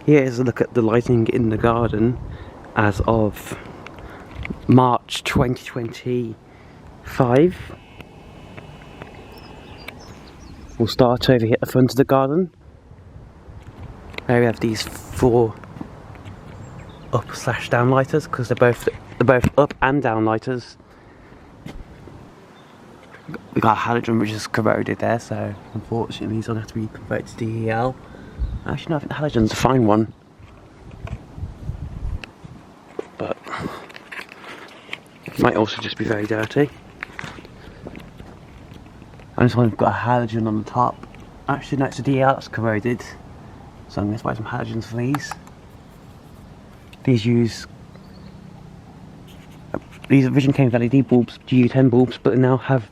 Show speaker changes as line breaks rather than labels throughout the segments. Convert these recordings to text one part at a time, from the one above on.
Here is a look at the lighting in the garden as of March 2025. We'll start over here at the front of the garden. There we have these 4 up/down lighters because they're both up and down lighters. We got a halogen which is corroded there, so unfortunately these will have to be converted to DEL. Actually no, I think the halogen's a fine one. But it might also just be very dirty. And this one's got a halogen on the top. Actually no, it's a DEL that's corroded. So I'm going to buy some halogens for these. These originally came with LED bulbs, GU10 bulbs, but they now have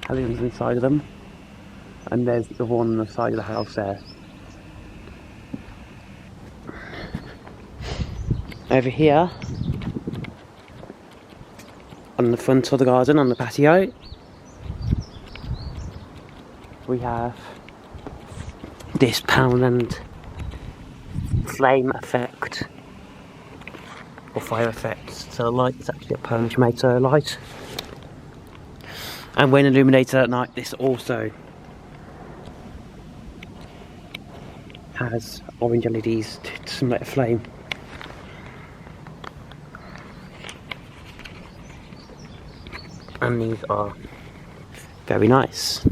halogens inside of them. And there's the one on the side of the house there. Over here, on the front of the garden, on the patio, we have this Poundland flame effect, or fire effect solar light. It's actually a Polish made solar light. And when illuminated at night, this also has orange LEDs to simulate a flame. And these are very nice.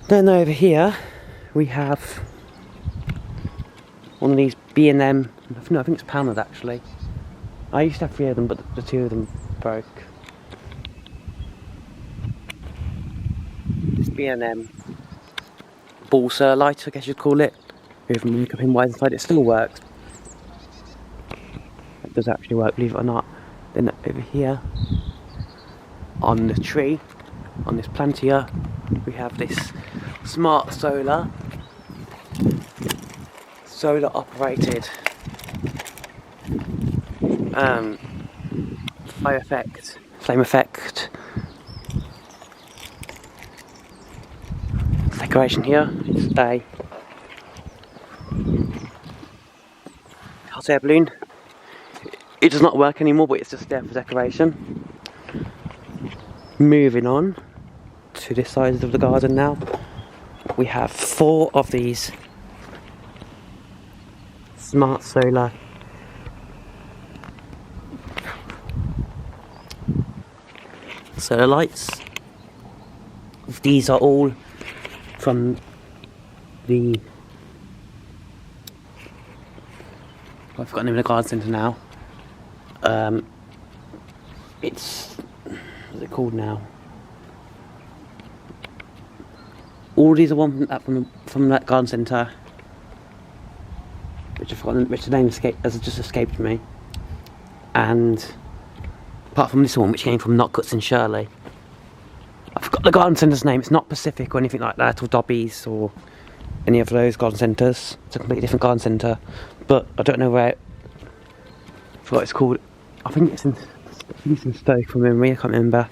Then over here we have one of these B&M, no, I think it's Poundland actually. I used to have 3 of them, but the 2 of them broke. This B&M ball solar light, I guess you'd call it, with a pin wires inside. It still works. It does actually work, believe it or not. Then over here, on the tree, on this plant here, we have this smart solar operated flame effect decoration here. It's a hot air balloon. It does not work anymore, but it's just there for decoration. Moving on to this side of the garden now, we have 4 of these smart solar lights. These are all from the, I've forgotten the name of the garden centre now. It's, what's it called now? All these are one from that garden centre, which the name has just escaped me. And apart from this one, which came from Knockcuts in Shirley, I forgot the garden centre's name. It's not Pacific or anything like that, or Dobbies or any of those garden centres. It's a completely different garden centre, but I don't know what it's called. I think it's in Stoke from memory. I can't remember.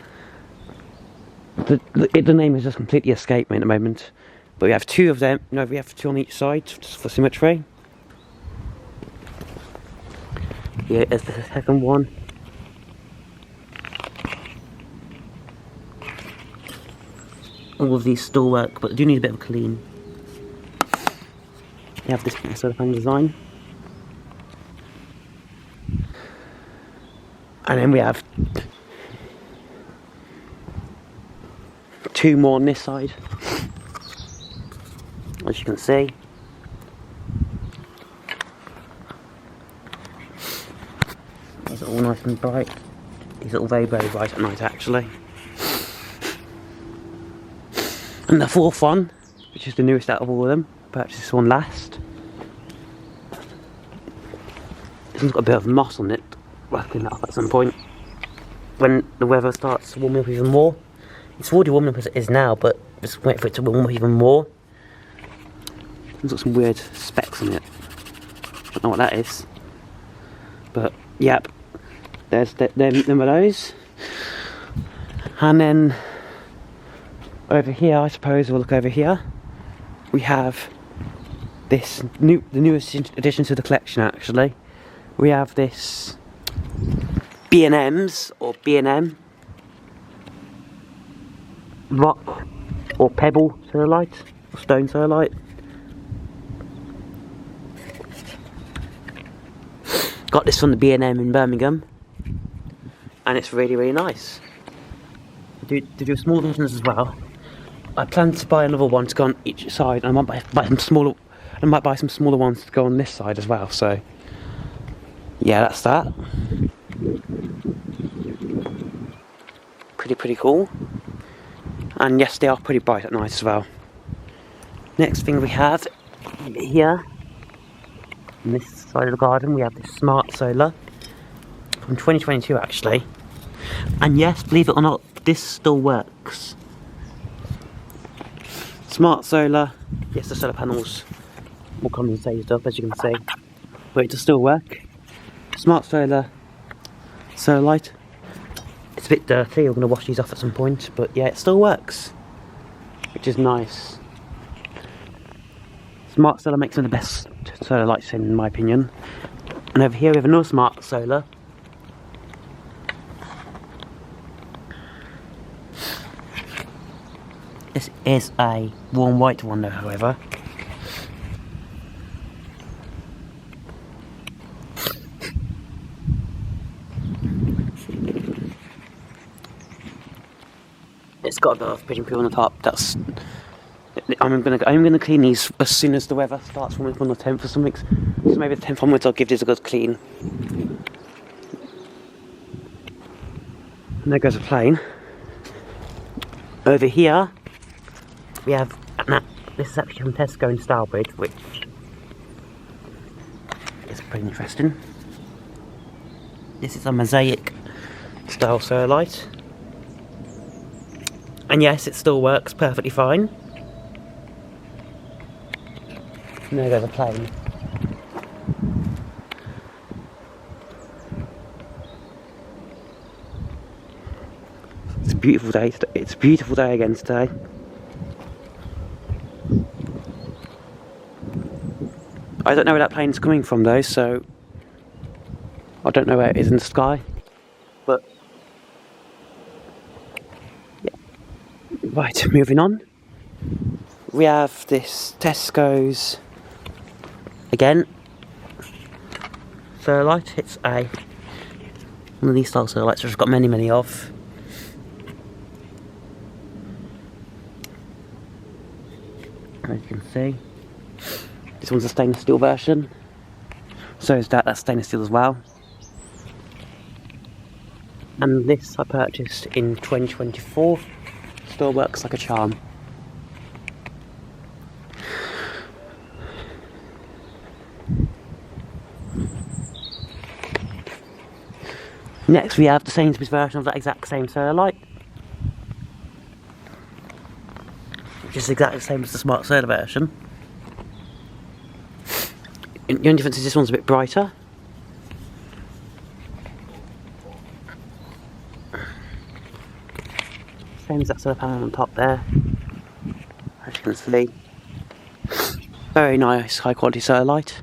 The name has just completely escaped me at the moment. But we have 2 of them. No, we have 2 on each side just for symmetry. Here is the second one. All of these still work, but they do need a bit of a clean. We have this solar panel design. And then we have 2 more on this side, as you can see. These are all nice and bright. These are all very, very bright at night actually. And the 4th one, which is the newest out of all of them, purchased this one last. This one's got a bit of moss on it. We'll have to clean that up at some point when the weather starts warming up even more. It's already warming up as it is now, but just wait for it to warm up even more. It's got some weird specks on it. Don't know what that is. But, yep. There's them are those. And then over here, I suppose we'll look over here. We have the newest addition to the collection actually. We have this B&M's or B&M rock or pebble ceolite or stone ceolite. Got this from the B&M in Birmingham, and it's really nice. They do smaller versions as well. I plan to buy another one to go on each side, and I might buy some smaller. I might buy some smaller ones to go on this side as well. So yeah, that's that. Pretty cool. And yes, they are pretty bright at night as well. Next thing we have here, on this side of the garden, we have this Smart Solar from 2022 actually. And yes, believe it or not, this still works. Smart Solar, yes, the solar panels will condensate up, as you can see, but it does still work. Smart Solar Ceolite. It's a bit dirty, we're going to wash these off at some point, but yeah, it still works, which is nice. Smart Solar makes one of the best solar lights in my opinion. And over here we have another Smart Solar. This is a warm white one though, however. It's got a bit of pigeon poo on the top. I'm gonna clean these as soon as the weather starts warming up on the 10th or something. So maybe the 10th onwards I'll give these a good clean. And there goes a plane. Over here we have, this is actually from Tesco in Stylebridge, which is pretty interesting. This is a mosaic style ceolite. And yes, it still works perfectly fine. And there goes a plane. It's a beautiful day. It's a beautiful day again today. I don't know where that plane's coming from though, so I don't know where it is in the sky. But yeah. Right, moving on. We have this Tesco's again ceolite. It's one of these style ceolites which I've got many of. As you can see, this one's a stainless steel version. So is that's stainless steel as well. And this I purchased in 2024. Still works like a charm. Next we have the Sainsbury's version of that exact same ceolite, which is exactly the same as the Smart Solar version. The only difference is this one's a bit brighter. Same as that solar panel on top there, as you can see. Very nice, high quality ceolite.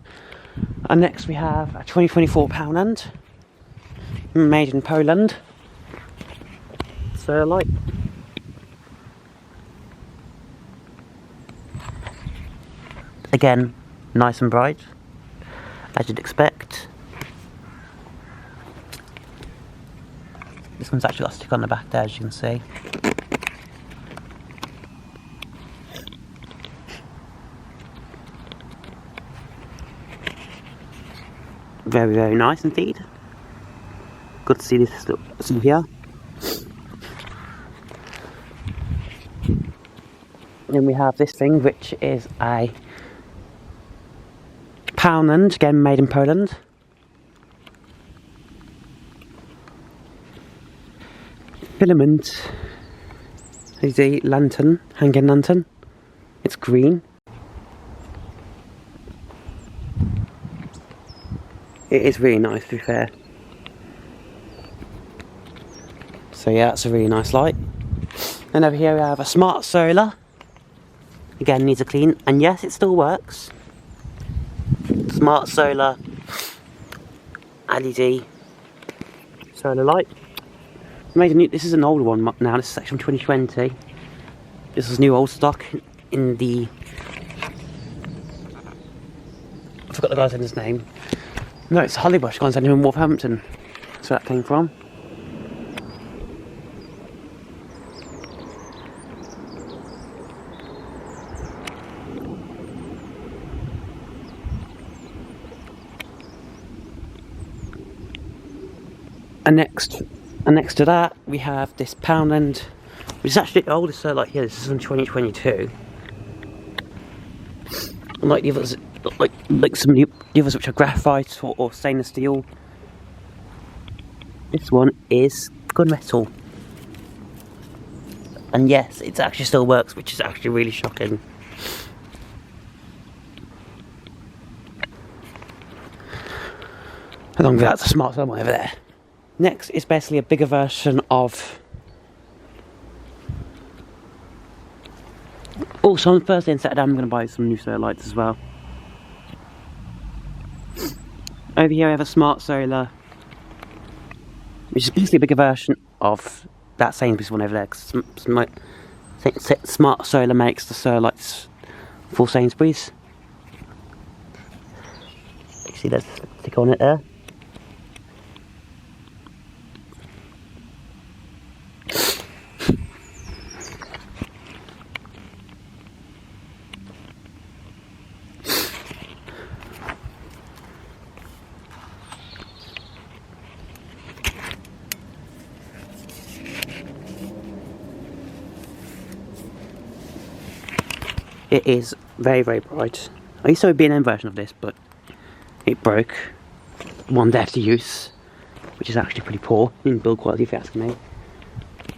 And next we have a 2024 Poundland, made in Poland, ceolite. Again, nice and bright, as you'd expect. This one's actually got a stick on the back there, as you can see. Very nice indeed. Good to see this still here. Then we have this thing, which is a Poundland, again made in Poland. Filament is a lantern, hanging lantern. It's green. It is really nice, to be fair. So yeah, that's a really nice light. Then over here we have a Smart Solar. Again, needs a clean, and yes, it still works. Smart Solar LED solar light. This is an older one now. This is actually from 2020. This is new old stock in the. I forgot the guy's in his name. No, it's Hollybush guys in Wolverhampton. That's where that came from. And next to that, we have this Poundland, which is actually the oldest solar light here. This is from 2022. Unlike the others, like some of the others which are graphite or stainless steel, this one is gunmetal. And yes, it actually still works, which is actually really shocking. Along with that, the smart solar over there. Next is basically a bigger version of. Also on Thursday and Saturday I'm going to buy some new solar lights as well. Over here I have a Smart Solar, which is basically a bigger version of that Sainsbury's one over there. Cause Smart Solar makes the solar lights for Sainsbury's. You see there's a stick on it there. It is very, very bright. I used to have a B&M version of this, but it broke one day after use, which is actually pretty poor in build quality if you ask me.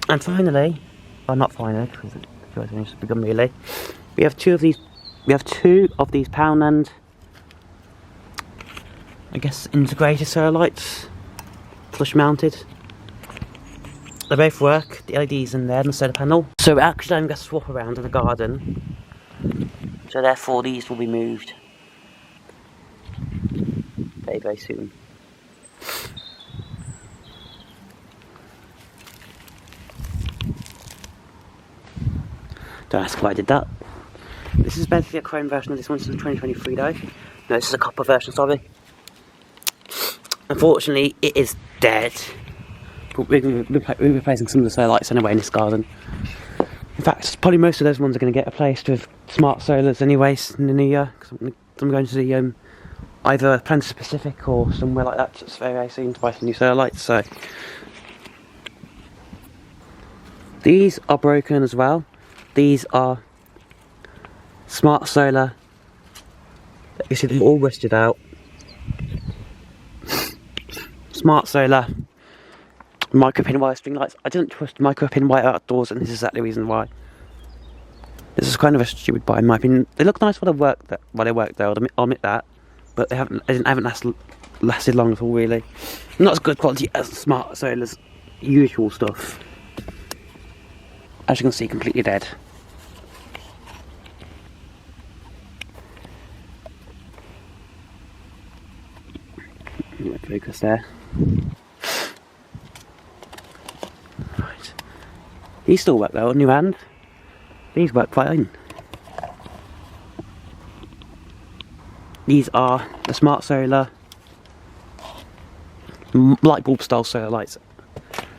And finally, well not finally, because it's just begun really, we have two of these Poundland, I guess, integrated solar lights, flush mounted. They both work, the LEDs in there and the solar panel. So actually I'm going to swap around in the garden. So therefore these will be moved very, very soon. Don't ask why I did that. This is basically a chrome version of this one. This is a 2023 though. No, this is a copper version, sorry. Unfortunately, it is dead. But we're replacing some of the solar lights anyway in this garden. In fact, probably most of those ones are going to get replaced with smart solars anyways in the new year. Because I'm going to the either Planetary Pacific or somewhere like that just very, very soon to buy some new solar lights. So these are broken as well. These are smart solar. You see them all rusted out. Smart solar. Micro pin wire string lights. I don't trust micro pin wire outdoors, and this is exactly the reason why. This is kind of a stupid buy in my opinion. They look nice while they work there. I'll admit that, but they haven't lasted long at all really. Not as good quality as smart solar's usual stuff. As you can see, completely dead. Focus there. Right. These still work though, on your hand. These work fine. These are the smart solar light bulb style solar lights.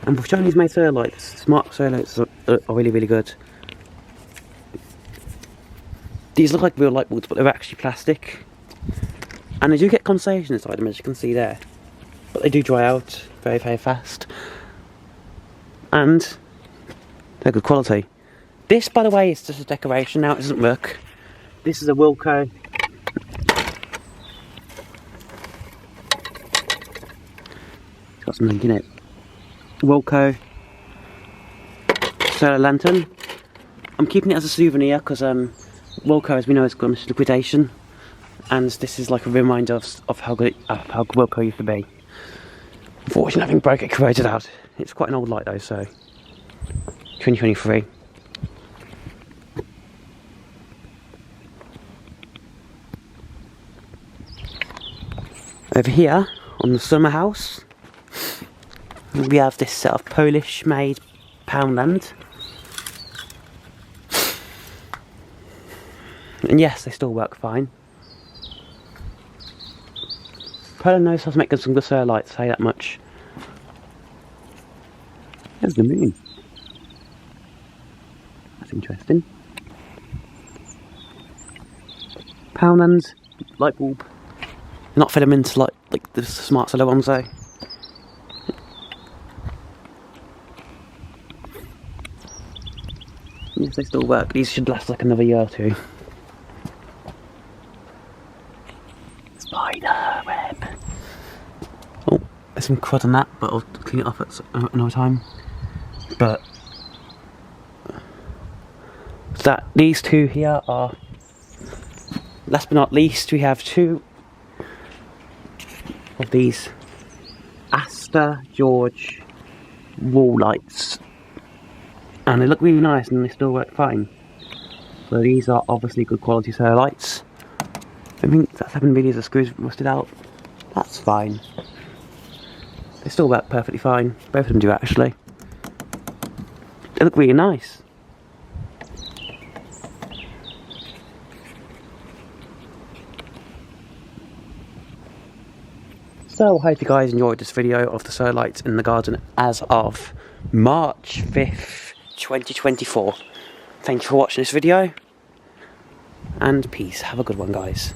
And for Chinese made solar lights, smart solar lights are really, really good. These look like real light bulbs, but they're actually plastic. And they do get condensation inside them, as you can see there. But they do dry out very, very fast. And they're good quality. This, by the way, is just a decoration now, it doesn't work. This is a Wilko. It's got something in it. Wilko solar lantern. I'm keeping it as a souvenir because Wilko, as we know, has gone into liquidation. And this is like a reminder of how good Wilko used to be. Unfortunately, I think broke it, corroded out. It's quite an old light though, so 2023. Over here on the summer house, we have this set of Polish made Poundland. And yes, they still work fine. Poland knows how to make some good solar lights, say that much. There's the moon. That's interesting. Poundland light bulb. Not filaments like the smart solar ones though. Yes, they still work. These should last like another year or two. Spider web. Oh, there's some crud on that, but I'll clean it up at another time. But these two here are. Last but not least, we have two of these Asta George wall lights, and they look really nice and they still work fine. So these are obviously good quality solar lights. I think that's 7 millimeters of screws rusted out. That's fine. They still work perfectly fine. Both of them do actually. They look really nice. So I hope you guys enjoyed this video of the solar lights in the garden as of March 5th, 2024. Thank you for watching this video, and peace. Have a good one, guys.